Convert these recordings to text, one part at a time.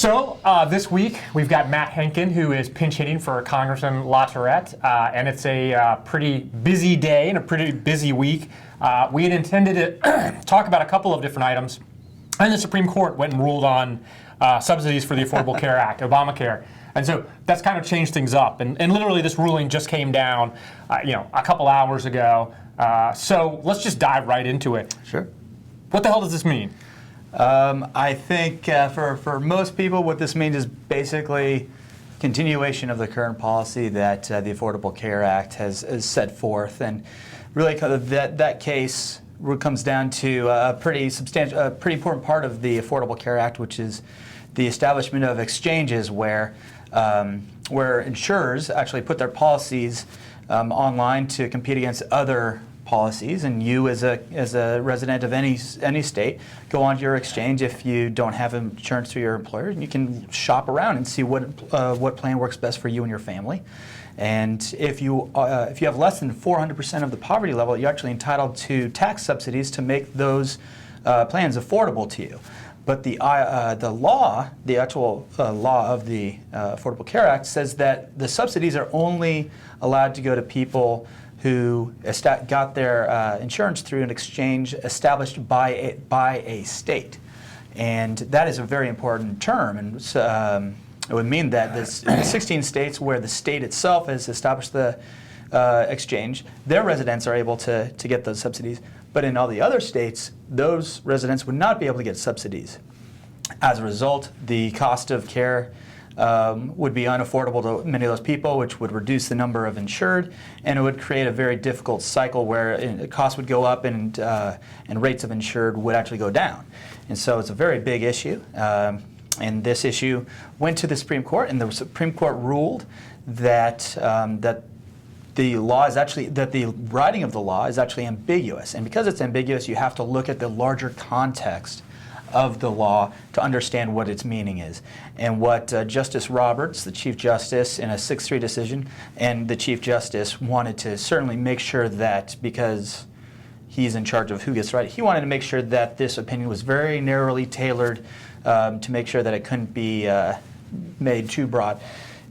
So this week we've got Matt Henkin, who is pinch hitting for Congressman LaTourette, and it's a pretty busy day and a pretty busy week. We had intended to talk about a couple of different items, and the Supreme Court went and ruled on subsidies for the Affordable Care Act, Obamacare. And so that's kind of changed things up. And literally this ruling just came down a couple hours ago. So let's just dive right into it. Sure. What the hell does this mean? I think for most people, what this means is basically continuation of the current policy that the Affordable Care Act has set forth, and really that case comes down to a pretty important part of the Affordable Care Act, which is the establishment of exchanges where insurers actually put their policies online to compete against other policies, and you as a resident of any state go onto your exchange if you don't have insurance through your employer, and you can shop around and see what plan works best for you and your family. And if you have less than 400% of the poverty level, you're actually entitled to tax subsidies to make those plans affordable to you. But the actual law of the Affordable Care Act says that the subsidies are only allowed to go to people who got their insurance through an exchange established by a state. And that is a very important term. And it would mean that in the 16 states where the state itself has established the exchange, their residents are able to get those subsidies. But in all the other states, those residents would not be able to get subsidies. As a result, the cost of care would be unaffordable to many of those people, which would reduce the number of insured, and it would create a very difficult cycle where costs would go up and rates of insured would actually go down. And so it's a very big issue. And this issue went to the Supreme Court, and the Supreme Court ruled that the writing of the law is actually ambiguous. And because it's ambiguous, you have to look at the larger context of the law to understand what its meaning is. And what Justice Roberts, the Chief Justice, in a 6-3 decision, and the Chief Justice wanted to certainly make sure that, because he's in charge of who gets right, he wanted to make sure that this opinion was very narrowly tailored to make sure that it couldn't be made too broad.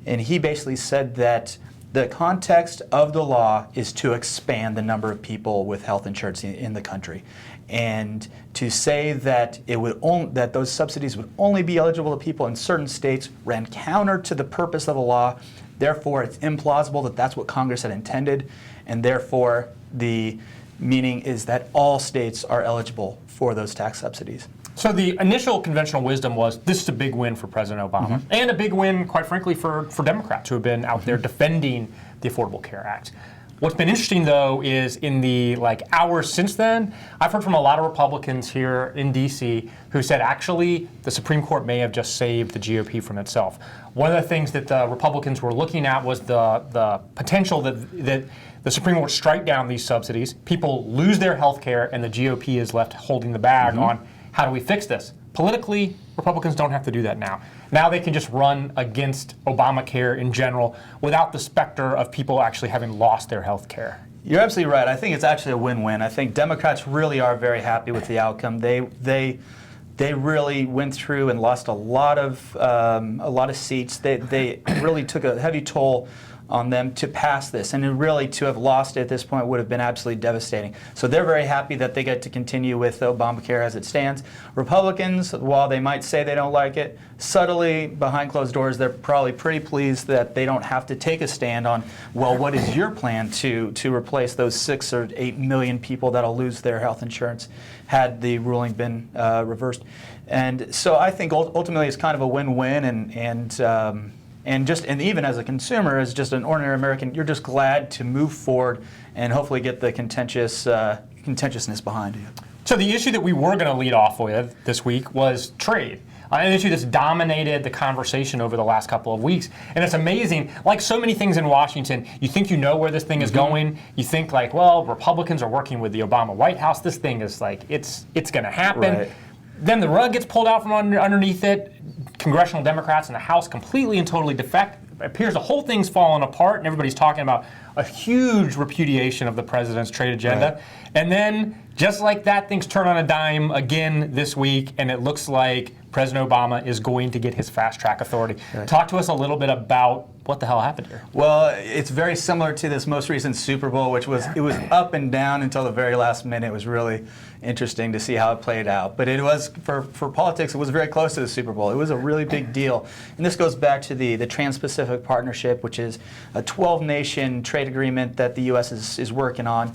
And he basically said that the context of the law is to expand the number of people with health insurance in the country. And to say that that those subsidies would only be eligible to people in certain states ran counter to the purpose of the law. Therefore, it's implausible that that's what Congress had intended, and therefore the meaning is that all states are eligible for those tax subsidies. So the initial conventional wisdom was this is a big win for President Obama, and a big win, quite frankly, for Democrats who have been out there defending the Affordable Care Act. What's been interesting, though, is in the hours since then, I've heard from a lot of Republicans here in D.C. who said actually the Supreme Court may have just saved the GOP from itself. One of the things that the Republicans were looking at was the potential that the Supreme Court strike down these subsidies, people lose their health care, and the GOP is left holding the bag on how do we fix this. Politically, Republicans don't have to do that now. Now they can just run against Obamacare in general without the specter of people actually having lost their health care. You're absolutely right. I think it's actually a win-win. I think Democrats really are very happy with the outcome. They really went through and lost a lot of seats. They really took a heavy toll on them to pass this, and really to have lost it at this point would have been absolutely devastating. So they're very happy that they get to continue with Obamacare as it stands. Republicans, while they might say they don't like it, subtly behind closed doors, they're probably pretty pleased that they don't have to take a stand on, well, what is your plan to replace those 6 or 8 million people that'll lose their health insurance had the ruling been reversed. And so I think ultimately it's kind of a win-win, and even as a consumer, as just an ordinary American, you're just glad to move forward and hopefully get the contentiousness behind you. So the issue that we were going to lead off with this week was trade. An issue that's dominated the conversation over the last couple of weeks. And it's amazing, like so many things in Washington, you think you know where this thing is going. You think Republicans are working with the Obama White House. This thing is it's going to happen. Right. Then the rug gets pulled out from underneath it. Congressional Democrats in the House completely and totally defect. It appears the whole thing's fallen apart, and everybody's talking about a huge repudiation of the president's trade agenda. Right. And then Just like that, things turn on a dime again this week, and it looks like President Obama is going to get his fast-track authority. Right. Talk to us a little bit about what the hell happened here. Well, it's very similar to this most recent Super Bowl, which was it was up and down until the very last minute. It was really interesting to see how it played out. But it was, for politics, it was very close to the Super Bowl. It was a really big deal. And this goes back to the Trans-Pacific Partnership, which is a 12-nation trade agreement that the U.S. is working on.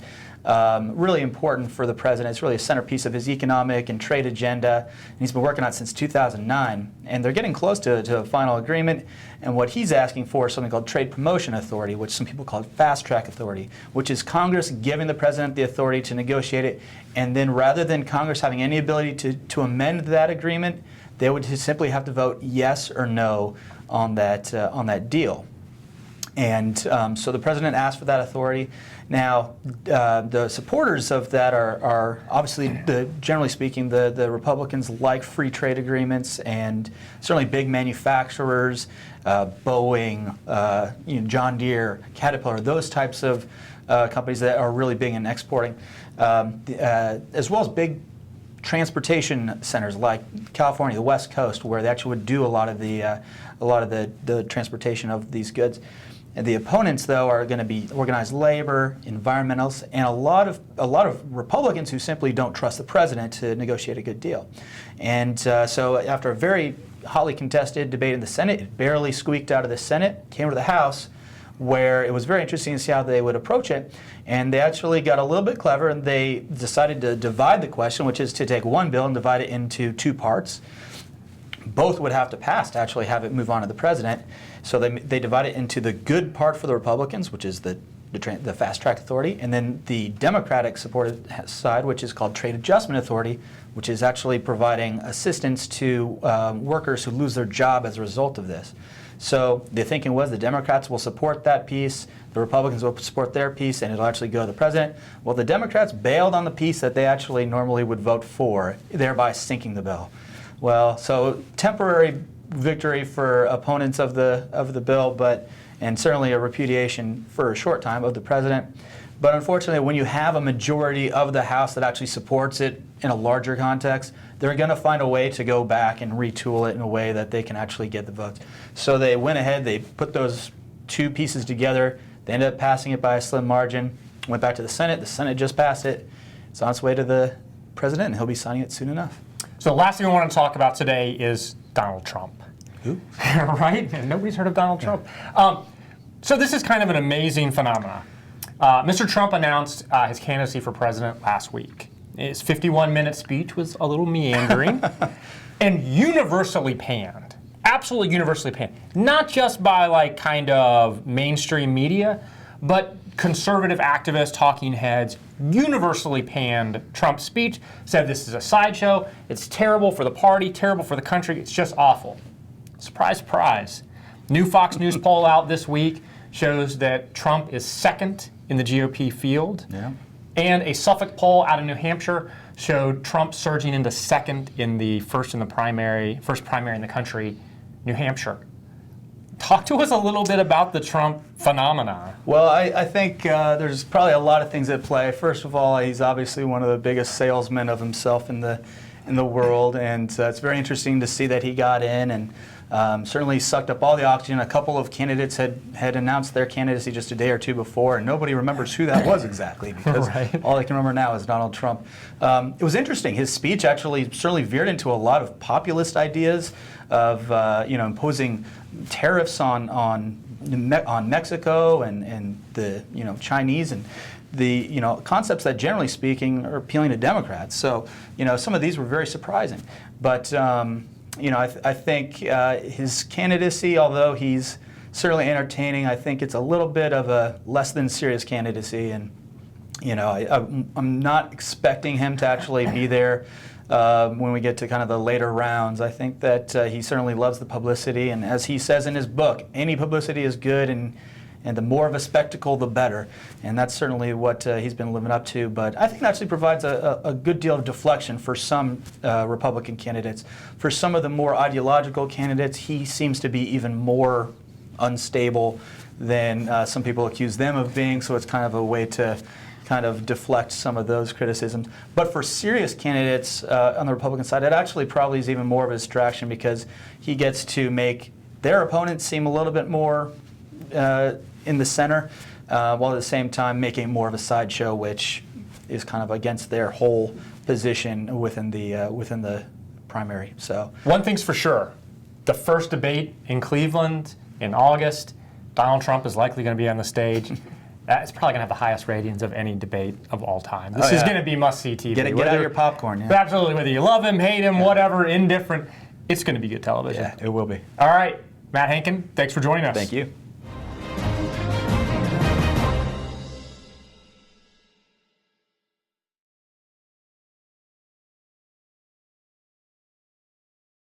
Really important for the president. It's really a centerpiece of his economic and trade agenda. And he's been working on it since 2009. And they're getting close to a final agreement. And what he's asking for is something called Trade Promotion Authority, which some people call Fast Track Authority, which is Congress giving the president the authority to negotiate it. And then rather than Congress having any ability to amend that agreement, they would just simply have to vote yes or no on that deal. And so the president asked for that authority. Now, the supporters of that are obviously, generally speaking, the Republicans like free trade agreements, and certainly big manufacturers, Boeing, John Deere, Caterpillar, those types of companies that are really big in exporting, as well as big transportation centers like California, the West Coast, where they actually would do a lot of the transportation of these goods. And the opponents, though, are going to be organized labor, environmentalists, and a lot of Republicans who simply don't trust the president to negotiate a good deal. And so after a very hotly contested debate in the Senate, it barely squeaked out of the Senate, came to the House, where it was very interesting to see how they would approach it. And they actually got a little bit clever, and they decided to divide the question, which is to take one bill and divide it into two parts. Both would have to pass to actually have it move on to the president. So they divide it into the good part for the Republicans, which is the Fast Track Authority, and then the Democratic supported side, which is called Trade Adjustment Authority, which is actually providing assistance to workers who lose their job as a result of this. So the thinking was the Democrats will support that piece, the Republicans will support their piece, and it'll actually go to the president. Well, the Democrats bailed on the piece that they actually normally would vote for, thereby sinking the bill. Well, so temporary victory for opponents of the bill, and certainly a repudiation for a short time of the president. But unfortunately, when you have a majority of the House that actually supports it in a larger context, they're going to find a way to go back and retool it in a way that they can actually get the votes. So they went ahead, they put those two pieces together, they ended up passing it by a slim margin, went back to the Senate just passed it. It's on its way to the president, and he'll be signing it soon enough. So the last thing we want to talk about today is Donald Trump. Who? Right? Nobody's heard of Donald Trump. So this is kind of an amazing phenomenon. Mr. Trump announced his candidacy for president last week. His 51-minute speech was a little meandering and universally panned. Absolutely universally panned. Not just by like kind of mainstream media, but conservative activists, talking heads, universally panned Trump's speech, said this is a sideshow, it's terrible for the party, terrible for the country, it's just awful. Surprise, surprise. New Fox News poll out this week shows that Trump is second in the GOP field. Yeah. And a Suffolk poll out of New Hampshire showed Trump surging into second in the first primary in the country, New Hampshire. Talk to us a little bit about the Trump phenomenon. Well, I think there's probably a lot of things at play. First of all, he's obviously one of the biggest salesmen of himself in the world, and it's very interesting to see that he got in and certainly sucked up all the oxygen. A couple of candidates had announced their candidacy just a day or two before, and nobody remembers who that was exactly because right. All they can remember now is Donald Trump. It was interesting. His speech actually certainly veered into a lot of populist ideas of imposing tariffs on Mexico and the Chinese and the concepts that generally speaking are appealing to Democrats. So some of these were very surprising, but. I think his candidacy, although he's certainly entertaining, I think it's a little bit of a less than serious candidacy, and I'm not expecting him to actually be there when we get to kind of the later rounds. I think that he certainly loves the publicity, and as he says in his book, any publicity is good, and the more of a spectacle, the better. And that's certainly what he's been living up to. But I think it actually provides a good deal of deflection for some Republican candidates. For some of the more ideological candidates, he seems to be even more unstable than some people accuse them of being. So it's kind of a way to kind of deflect some of those criticisms. But for serious candidates on the Republican side, it actually probably is even more of a distraction because he gets to make their opponents seem a little bit more in the center, while at the same time making more of a sideshow, which is kind of against their whole position within the primary. So one thing's for sure, the first debate in Cleveland in August, Donald Trump is likely going to be on the stage. It's probably going to have the highest ratings of any debate of all time. This is going to be must-see TV. Get out your popcorn. Yeah. Absolutely, whether you love him, hate him, whatever, indifferent, it's going to be good television. Yeah, it will be. All right, Matt Hankin, thanks for joining us. Thank you.